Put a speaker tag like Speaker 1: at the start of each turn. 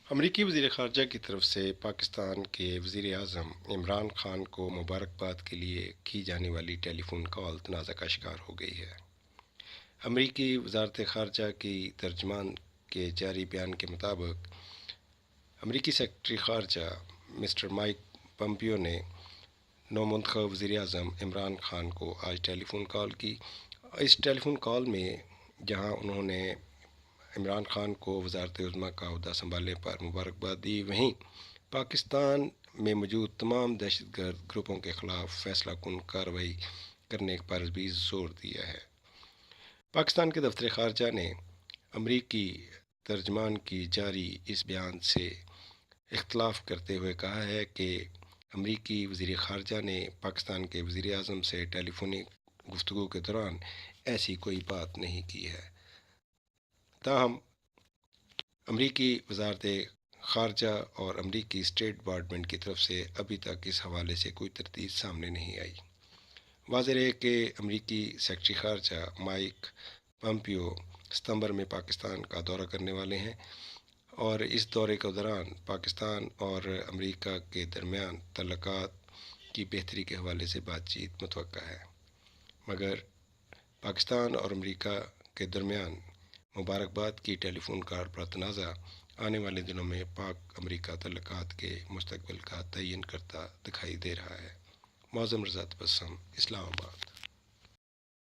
Speaker 1: امریکی وزیر خارجہ کی طرف سے پاکستان کے وزیر اعظم عمران خان کو مبارکباد کے لیے کی جانے والی ٹیلی فون کال تنازع کا شکار ہو گئی ہے۔ امریکی وزارت خارجہ کی ترجمان کے جاری بیان کے مطابق امریکی سیکرٹری خارجہ مسٹر مائک پمپیو نے نومنتخب وزیر اعظم عمران خان کو آج ٹیلی فون کال کی۔ اس ٹیلی فون کال میں جہاں انہوں نے عمران خان کو وزارت عظمیٰ کا عہدہ سنبھالنے پر مبارکباد دی، وہیں پاکستان میں موجود تمام دہشت گرد گروپوں کے خلاف فیصلہ کن کارروائی کرنے پر بھی زور دیا ہے۔ پاکستان کے دفتر خارجہ نے امریکی ترجمان کی جاری اس بیان سے اختلاف کرتے ہوئے کہا ہے کہ امریکی وزیر خارجہ نے پاکستان کے وزیر اعظم سے ٹیلی فونک گفتگو کے دوران ایسی کوئی بات نہیں کی ہے۔ تاہم امریکی وزارت خارجہ اور امریکی اسٹیٹ ڈپارٹمنٹ کی طرف سے ابھی تک اس حوالے سے کوئی تردید سامنے نہیں آئی۔ واضح ہے کہ امریکی سیکرٹری خارجہ مائک پمپیو ستمبر میں پاکستان کا دورہ کرنے والے ہیں اور اس دورے کے دوران پاکستان اور امریکہ کے درمیان تعلقات کی بہتری کے حوالے سے بات چیت متوقع ہے، مگر پاکستان اور امریکہ کے درمیان مبارکباد کی ٹیلی فون کال پر تنازع آنے والے دنوں میں پاک امریکہ تعلقات کے مستقبل کا تعین کرتا دکھائی دے رہا ہے۔ معظم رضا تبسم، اسلام آباد۔